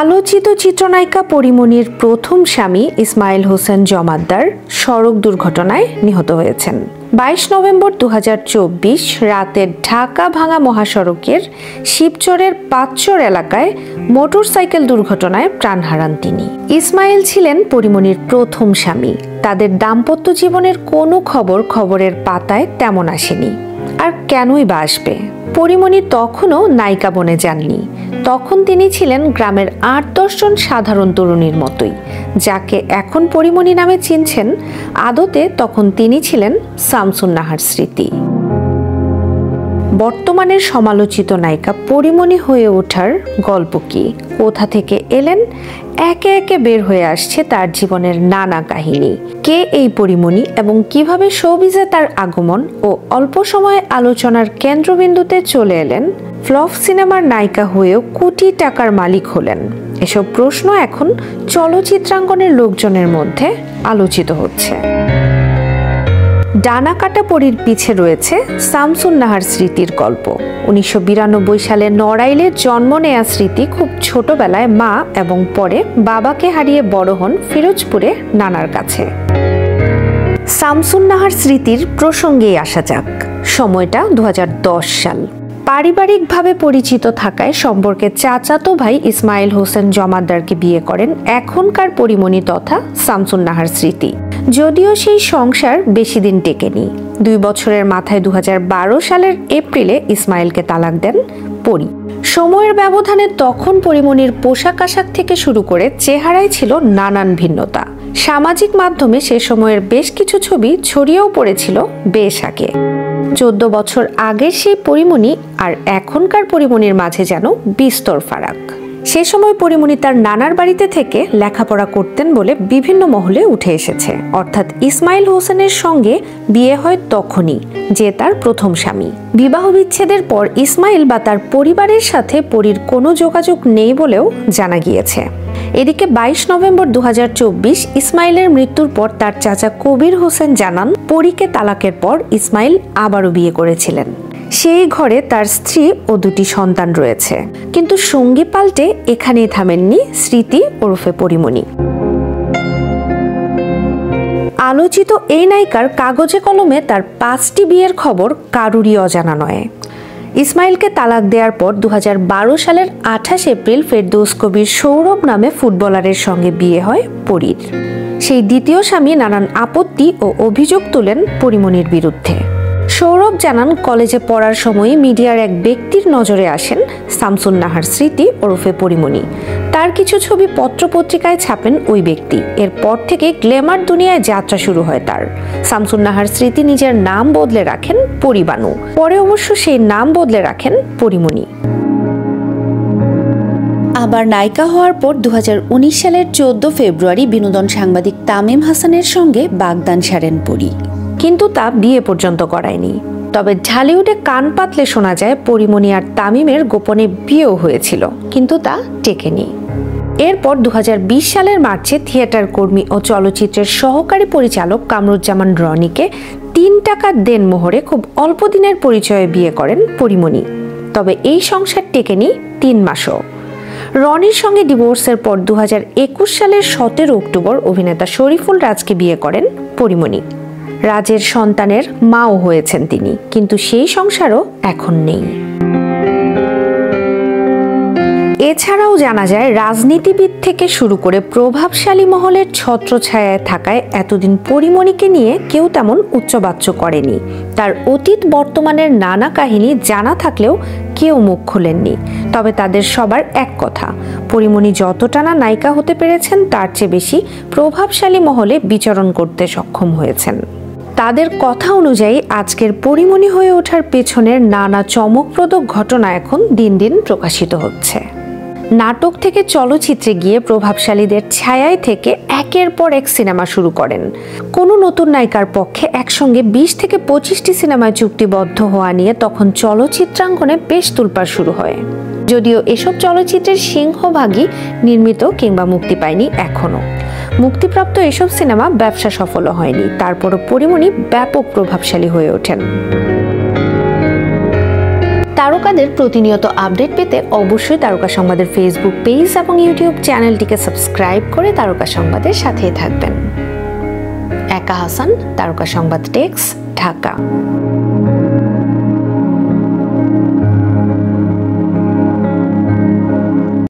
আলোচিত চিত্রনায়িকা পরীমনির প্রথম স্বামী ইসমাইল হোসেন জমাদ্দার সড়ক দুর্ঘটনায় নিহত হয়েছেন। 22 নভেম্বর 2024 রাতে ঢাকা ভাঙা মহাসড়কের শিবচরের পাঁচচর এলাকায় মোটরসাইকেল দুর্ঘটনায় প্রাণ হারান তিনি। ইসমাইল ছিলেন পরীমনির প্রথম স্বামী। তাদের দাম্পত্য জীবনের কোনো খবরের পাতায় তেমন আসেনি। আর কেনই বা আসবে? পরীমনি তখনও নায়িকা বনে যাননি। তখন তিনি ছিলেন গ্রামের 8-10 জন সাধারণ তরুণীর মতোই। যাকে এখন পরীমনি নামে চিনছেন, আদতে তখন তিনি ছিলেন শামসুন নাহার স্মৃতি। বর্তমানের সমালোচিত নায়িকা পরীমনি হয়ে ওঠার গল্প কি? কোথা থেকে এলেন? একে একে বের হয়ে আসছে তার জীবনের নানা কাহিনী। কে এই পরীমনি এবং কিভাবে শোবিজে তার আগমন ও অল্প সময়ে আলোচনার কেন্দ্রবিন্দুতে চলে এলেন, ফ্লপ সিনেমার নায়িকা হয়েও কোটি টাকার মালিক হলেন? এসব প্রশ্ন এখন চলচ্চিত্রাঙ্গনের লোকজনের মধ্যে আলোচিত হচ্ছে। ডানা কাটা পরীর পিছে রয়েছে শামসুন নাহার স্মৃতির গল্প। 1992 সালে নড়াইলে জন্ম নেয়া স্মৃতি খুব ছোটবেলায় মা এবং পরে বাবাকে হারিয়ে বড় হন ফিরোজপুরে নানার কাছে। শামসুন নাহার স্মৃতির প্রসঙ্গেই আসা যাক। সময়টা 2010 সাল। পারিবারিকভাবে পরিচিত থাকায় সম্পর্কে চাচাতো ভাই ইসমাইল হোসেন জমাদ্দারকে বিয়ে করেন এখনকার পরীমনি তথা শামসুন নাহার স্মৃতি। যদিও সেই সংসার বেশি দিন টেকেনি। 2 বছরের মাথায় 2012 সালের এপ্রিলে ইসমাইলকে তালাক দেন পরী। সময়ের ব্যবধানে তখন পরীমনির পোশাক আশাক থেকে শুরু করে চেহারায় ছিল নানান ভিন্নতা। সামাজিক মাধ্যমে সে সময়ের বেশ কিছু ছবি ছড়িয়েও পড়েছিল বেশ আগে। 14 বছর আগের সেই পরীমনি আর এখনকার পরীমনির মাঝে যেন বিস্তর ফারাক। সে সময় পরীমনি তার নানার বাড়িতে থেকে লেখাপড়া করতেন বলে বিভিন্ন মহলে উঠে এসেছে। অর্থাৎ ইসমাইল হোসেনের সঙ্গে বিয়ে হয় তখনই, যে তার প্রথম স্বামী। বিবাহ বিচ্ছেদের পর ইসমাইল বা তার পরিবারের সাথে পরীর কোনো যোগাযোগ নেই বলেও জানা গিয়েছে। এদিকে 22 নভেম্বর 2024 ইসমাইলের মৃত্যুর পর তার চাচা কবির হোসেন জানান, পরীকে তালাকের পর ইসমাইল আবারও বিয়ে করেছিলেন। সেই ঘরে তার স্ত্রী ও 2টি সন্তান রয়েছে। কিন্তু সঙ্গী পাল্টে এখানেই থামেননি স্মৃতি ওরফে পরীমনি। আলোচিত এই নায়িকার কাগজে কলমে তার 5টি বিয়ের খবর কারুরই অজানা নয়। ইসমাইলকে তালাক দেওয়ার পর 2012 সালের 28 এপ্রিল ফেরদৌস কবির সৌরভ নামে ফুটবলারের সঙ্গে বিয়ে হয় পরীর। সেই দ্বিতীয় স্বামী নানান আপত্তি ও অভিযোগ তোলেন পরীমনির বিরুদ্ধে। সৌরভ জানান, কলেজে পড়ার সময় মিডিয়ার এক ব্যক্তির নজরে আসেন শামসুন নাহার স্মৃতি ওরফে পরীমনি। তার কিছু ছবি পত্রপত্রিকায় ছাপেন ওই ব্যক্তি। এরপর থেকে গ্ল্যামার দুনিয়ায় যাত্রা শুরু হয় তার। শামসুন নাহার স্মৃতি নিজের নাম বদলে রাখেন পরীবানু। পরে অবশ্য সেই নাম বদলে রাখেন পরীমনি। আবার নায়িকা হওয়ার পর 2019 সালের 14 ফেব্রুয়ারি বিনোদন সাংবাদিক তামিম হাসানের সঙ্গে বাগদান সারেন পরী। কিন্তু তা বিয়ে পর্যন্ত করায়নি। তবে ঢালিউডে কান পাতলে শোনা যায় পরীমনি আর তামিমের গোপনে বিয়েও হয়েছিল, কিন্তু তা টেকেনি। এরপর 2020 সালের মার্চে থিয়েটার কর্মী ও চলচ্চিত্রের সহকারী পরিচালক কামরুজ্জামান রনিকে 3 টাকার দেনমোহরে খুব অল্প দিনের পরিচয়ে বিয়ে করেন পরীমনি। তবে এই সংসার টেকেনি 3 মাসও। রনির সঙ্গে ডিভোর্সের পর 2021 সালের 17 অক্টোবর অভিনেতা শরীফুল রাজকে বিয়ে করেন পরীমনি। রাজের সন্তানের মাও হয়েছেন তিনি, কিন্তু সেই সংসারও এখন নেই। এছাড়াও জানা যায়, রাজনীতিবিদ থেকে শুরু করে প্রভাবশালী মহলের ছত্রছায়ায় থাকায় এতদিন পরীমনিকে নিয়ে কেউ তেমন উচ্চবাচ্য করেনি। তার অতীত বর্তমানের নানা কাহিনী জানা থাকলেও কেউ মুখ খোলেননি। তবে তাদের সবার এক কথা, পরীমনি যতটা না নায়িকা হতে পেরেছেন তার চেয়ে বেশি প্রভাবশালী মহলে বিচরণ করতে সক্ষম হয়েছেন। তাদের কথা অনুযায়ী আজকের পরীমনি হয়ে ওঠার পেছনের নানা চমকপ্রদ ঘটনা এখন দিন দিন প্রকাশিত হচ্ছে। নাটক থেকে চলচ্চিত্রে গিয়ে প্রভাবশালীদের ছায়ায় থেকে একের পর এক সিনেমা শুরু করেন। কোনো নতুন নায়িকার পক্ষে একসঙ্গে 20 থেকে 25টি সিনেমায় চুক্তিবদ্ধ হওয়া নিয়ে তখন চলচ্চিত্রাঙ্গনে বেশ তোলপাড় শুরু হয়। যদিও এসব চলচ্চিত্রের সিংহভাগই নির্মিত কিংবা মুক্তি পায়নি এখনো। মুক্তিপ্রাপ্ত এসব সিনেমা ব্যবসা সফল হয়নি। তারপরও পরীমনি ব্যাপক প্রভাবশালী হয়ে ওঠেন। তারকা তারকাদের প্রতিনিয়ত আপডেট পেতে অবশ্যই তারকা সংবাদের ফেসবুক পেজ এবং ইউটিউব চ্যানেলটিকে সাবস্ক্রাইব করে তারকা সংবাদের সাথেই থাকবেন। একা হাসান, তারকা সংবাদ ডেস্ক, ঢাকা।